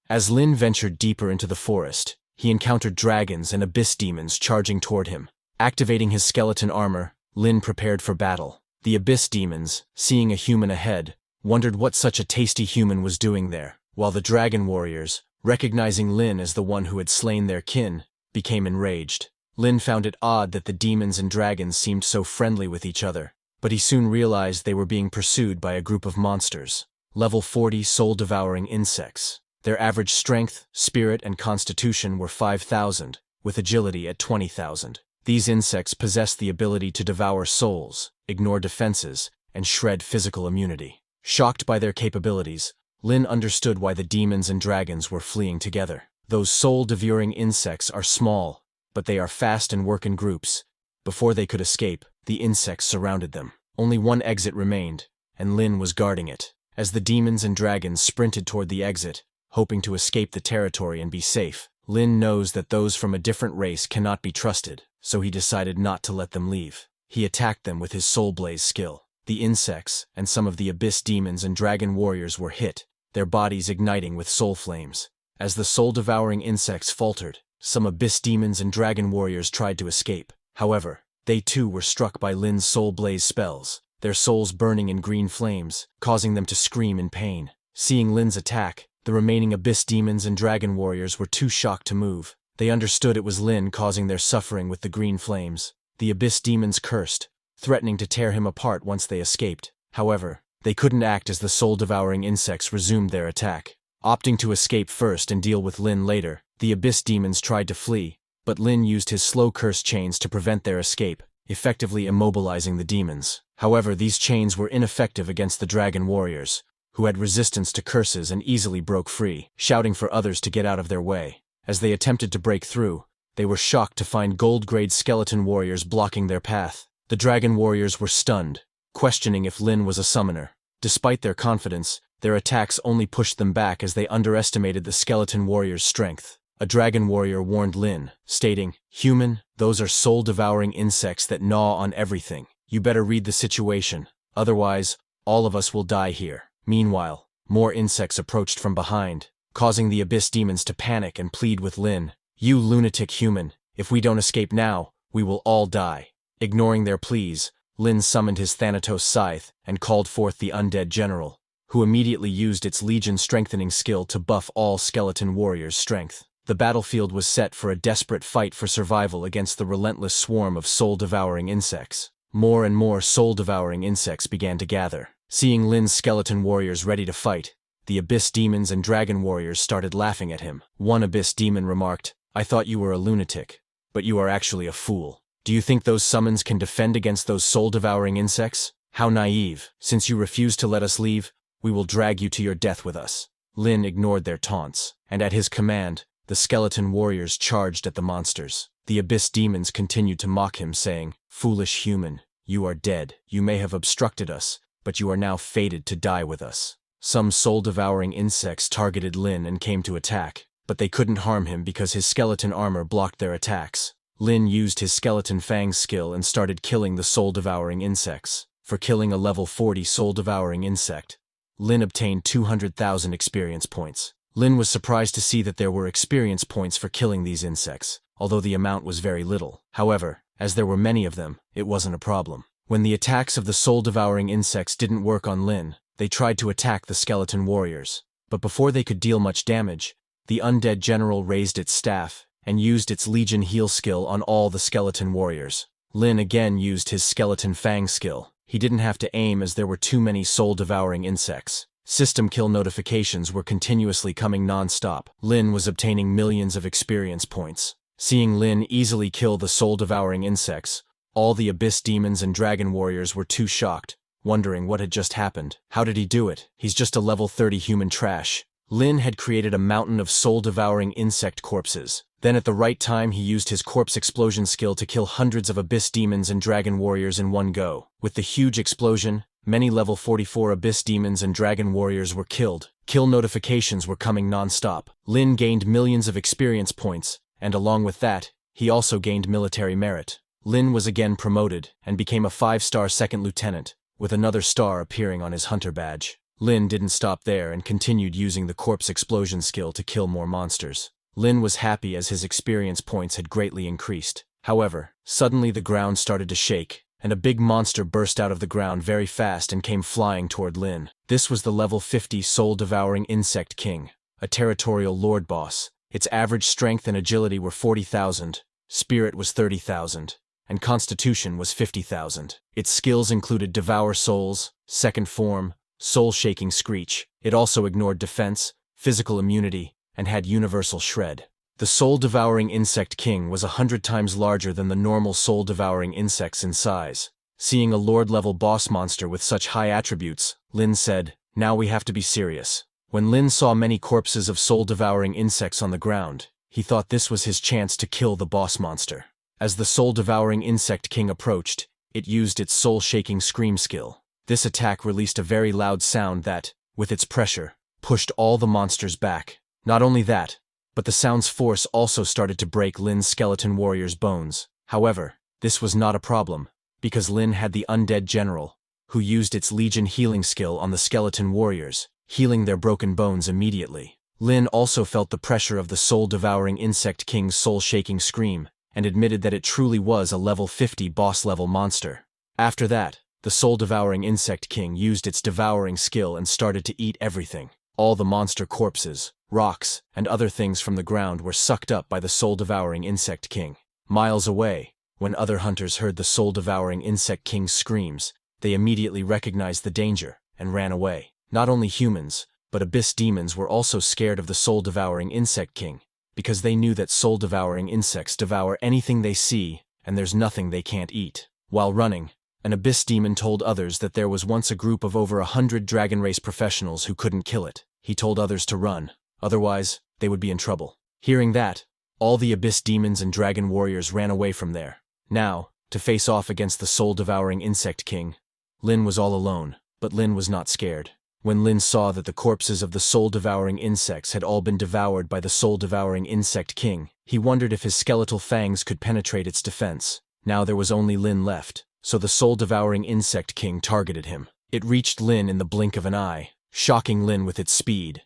As Lin ventured deeper into the forest, he encountered dragons and abyss demons charging toward him. Activating his skeleton armor, Lin prepared for battle. The abyss demons, seeing a human ahead, wondered what such a tasty human was doing there, while the dragon warriors, recognizing Lin as the one who had slain their kin, became enraged. Lin found it odd that the demons and dragons seemed so friendly with each other, but he soon realized they were being pursued by a group of monsters. Level 40 soul-devouring insects. Their average strength, spirit, and constitution were 5,000, with agility at 20,000. These insects possess the ability to devour souls, ignore defenses, and shred physical immunity. Shocked by their capabilities, Lin understood why the demons and dragons were fleeing together. Those soul-devouring insects are small, but they are fast and work in groups. Before they could escape, the insects surrounded them. Only one exit remained, and Lin was guarding it. As the demons and dragons sprinted toward the exit, hoping to escape the territory and be safe, Lin knows that those from a different race cannot be trusted, so he decided not to let them leave. He attacked them with his Soul Blaze skill. The insects and some of the abyss demons and dragon warriors were hit, their bodies igniting with soul flames. As the soul-devouring insects faltered, some abyss demons and dragon warriors tried to escape. However, they too were struck by Lin's Soul Blaze spells, their souls burning in green flames, causing them to scream in pain. Seeing Lin's attack, the remaining abyss demons and dragon warriors were too shocked to move. They understood it was Lin causing their suffering with the green flames. The abyss demons cursed, threatening to tear him apart once they escaped. However, they couldn't act as the soul-devouring insects resumed their attack. Opting to escape first and deal with Lin later, the abyss demons tried to flee, but Lin used his slow curse chains to prevent their escape, effectively immobilizing the demons. However, these chains were ineffective against the dragon warriors, who had resistance to curses and easily broke free, shouting for others to get out of their way. As they attempted to break through, they were shocked to find gold-grade skeleton warriors blocking their path. The dragon warriors were stunned, questioning if Lin was a summoner. Despite their confidence, their attacks only pushed them back as they underestimated the skeleton warriors' strength. A dragon warrior warned Lin, stating, "Human, those are soul-devouring insects that gnaw on everything. You better read the situation, otherwise, all of us will die here." Meanwhile, more insects approached from behind, causing the abyss demons to panic and plead with Lin, "You lunatic human, if we don't escape now, we will all die." Ignoring their pleas, Lin summoned his Thanatos scythe and called forth the undead general, who immediately used its legion strengthening skill to buff all skeleton warriors' strength. The battlefield was set for a desperate fight for survival against the relentless swarm of soul-devouring insects. More and more soul-devouring insects began to gather. Seeing Lin's skeleton warriors ready to fight, the abyss demons and dragon warriors started laughing at him. One abyss demon remarked, "I thought you were a lunatic, but you are actually a fool. Do you think those summons can defend against those soul-devouring insects? How naive. Since you refuse to let us leave, we will drag you to your death with us." Lin ignored their taunts, and at his command, the skeleton warriors charged at the monsters. The abyss demons continued to mock him, saying, "Foolish human, you are dead. You may have obstructed us, but you are now fated to die with us." Some soul-devouring insects targeted Lin and came to attack, but they couldn't harm him because his skeleton armor blocked their attacks. Lin used his skeleton fang skill and started killing the soul-devouring insects. For killing a level 40 soul-devouring insect, Lin obtained 200,000 experience points. Lin was surprised to see that there were experience points for killing these insects, although the amount was very little. However, as there were many of them, it wasn't a problem. When the attacks of the soul-devouring insects didn't work on Lin, they tried to attack the skeleton warriors. But before they could deal much damage, the undead general raised its staff and used its Legion heal skill on all the skeleton warriors. Lin again used his skeleton fang skill. He didn't have to aim as there were too many soul-devouring insects. System kill notifications were continuously coming non-stop. Lin was obtaining millions of experience points. Seeing Lin easily kill the soul-devouring insects, all the abyss demons and dragon warriors were too shocked, wondering what had just happened. How did he do it? He's just a level 30 human trash. Lin had created a mountain of soul-devouring insect corpses. Then at the right time he used his corpse explosion skill to kill hundreds of abyss demons and dragon warriors in one go. With the huge explosion, many level 44 abyss demons and dragon warriors were killed. Kill notifications were coming non-stop. Lin gained millions of experience points, and along with that, he also gained military merit. Lin was again promoted and became a 5-star second lieutenant, with another star appearing on his hunter badge. Lin didn't stop there and continued using the corpse explosion skill to kill more monsters. Lin was happy as his experience points had greatly increased. However, suddenly the ground started to shake, and a big monster burst out of the ground very fast and came flying toward Lin. This was the level 50 soul-devouring insect king, a territorial lord boss. Its average strength and agility were 40,000, spirit was 30,000, and constitution was 50,000. Its skills included devour souls, second form, soul-shaking screech. It also ignored defense, physical immunity, and had universal shred. The soul-devouring insect king was 100 times larger than the normal soul-devouring insects in size. Seeing a lord-level boss monster with such high attributes, Lin said, "Now we have to be serious." When Lin saw many corpses of soul-devouring insects on the ground, he thought this was his chance to kill the boss monster. As the soul-devouring insect king approached, it used its soul-shaking scream skill. This attack released a very loud sound that, with its pressure, pushed all the monsters back. Not only that, but the sound's force also started to break Lin's skeleton warrior's bones. However, this was not a problem, because Lin had the undead general, who used its legion healing skill on the skeleton warriors, healing their broken bones immediately. Lin also felt the pressure of the soul-devouring insect king's soul-shaking scream, and admitted that it truly was a level 50 boss-level monster. After that, the soul-devouring insect king used its devouring skill and started to eat everything. All the monster corpses, rocks, and other things from the ground were sucked up by the soul-devouring insect king. Miles away, when other hunters heard the soul-devouring insect king's screams, they immediately recognized the danger and ran away. Not only humans, but abyss demons were also scared of the soul-devouring insect king, because they knew that soul-devouring insects devour anything they see, and there's nothing they can't eat. While running, an abyss demon told others that there was once a group of over 100 dragon race professionals who couldn't kill it. He told others to run, otherwise, they would be in trouble. Hearing that, all the abyss demons and dragon warriors ran away from there. Now, to face off against the soul-devouring insect king, Lin was all alone, but Lin was not scared. When Lin saw that the corpses of the soul-devouring insects had all been devoured by the soul-devouring insect king, he wondered if his skeletal fangs could penetrate its defense. Now there was only Lin left, so the soul-devouring insect king targeted him. It reached Lin in the blink of an eye, shocking Lin with its speed,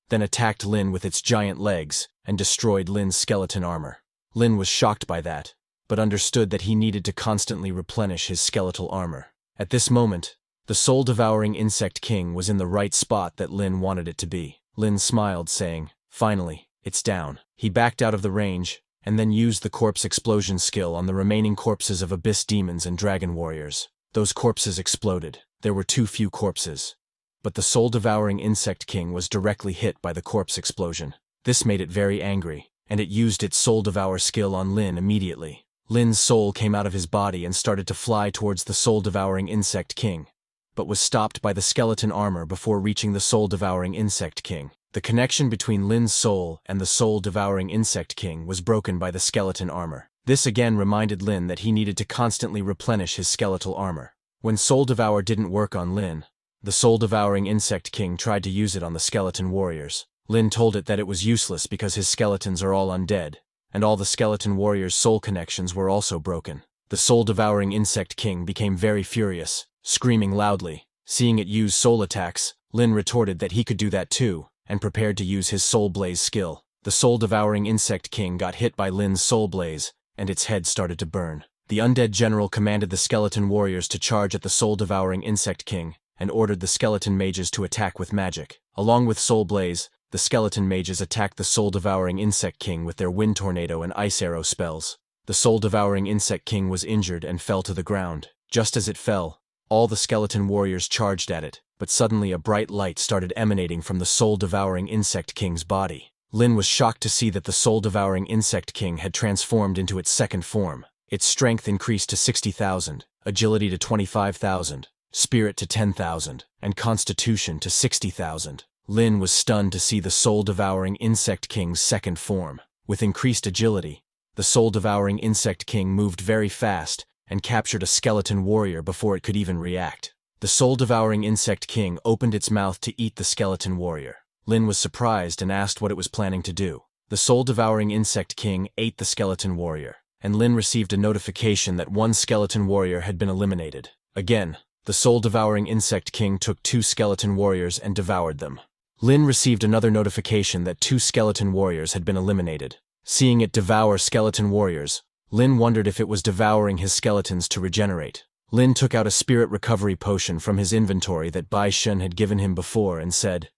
then attacked Lin with its giant legs and destroyed Lin's skeleton armor. Lin was shocked by that, but understood that he needed to constantly replenish his skeletal armor. At this moment, the soul-devouring insect king was in the right spot that Lin wanted it to be. Lin smiled, saying, "Finally, it's down." He backed out of the range, and then used the corpse explosion skill on the remaining corpses of abyss demons and dragon warriors. Those corpses exploded. There were too few corpses. But the soul-devouring insect king was directly hit by the corpse explosion. This made it very angry, and it used its soul-devour skill on Lin immediately. Lin's soul came out of his body and started to fly towards the soul-devouring insect king, but was stopped by the skeleton armor before reaching the soul-devouring insect king. The connection between Lin's soul and the soul-devouring insect king was broken by the skeleton armor. This again reminded Lin that he needed to constantly replenish his skeletal armor. When Soul Devour didn't work on Lin, the soul-devouring insect king tried to use it on the skeleton warriors. Lin told it that it was useless because his skeletons are all undead, and all the skeleton warriors' soul connections were also broken. The soul-devouring insect king became very furious, screaming loudly. Seeing it use soul attacks, Lin retorted that he could do that too, and prepared to use his Soul Blaze skill. The soul-devouring insect king got hit by Lin's Soul Blaze, and its head started to burn. The undead general commanded the skeleton warriors to charge at the soul-devouring insect king, and ordered the skeleton mages to attack with magic. Along with Soul Blaze, the skeleton mages attacked the soul-devouring insect king with their wind tornado and ice arrow spells. The soul-devouring insect king was injured and fell to the ground. Just as it fell, all the skeleton warriors charged at it, but suddenly a bright light started emanating from the soul-devouring insect king's body. Lin was shocked to see that the soul-devouring insect king had transformed into its second form. Its strength increased to 60,000, agility to 25,000, spirit to 10,000, and constitution to 60,000. Lin was stunned to see the soul-devouring insect king's second form. With increased agility, the soul-devouring insect king moved very fast and captured a skeleton warrior before it could even react. The soul-devouring insect king opened its mouth to eat the skeleton warrior. Lin was surprised and asked what it was planning to do. The soul-devouring insect king ate the skeleton warrior, and Lin received a notification that one skeleton warrior had been eliminated. Again, The soul-devouring insect king took 2 skeleton warriors and devoured them. Lin received another notification that 2 skeleton warriors had been eliminated. Seeing it devour skeleton warriors, Lin wondered if it was devouring his skeletons to regenerate. Lin took out a spirit recovery potion from his inventory that Bai Shun had given him before and said,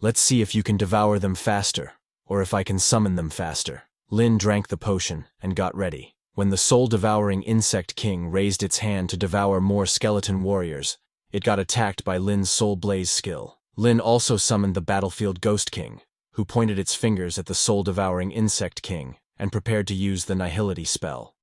"Let's see if you can devour them faster, or if I can summon them faster." Lin drank the potion and got ready. When the soul-devouring insect king raised its hand to devour more skeleton warriors, it got attacked by Lin's soul blaze skill. Lin also summoned the battlefield ghost king, who pointed its fingers at the soul-devouring insect king and prepared to use the nihility spell.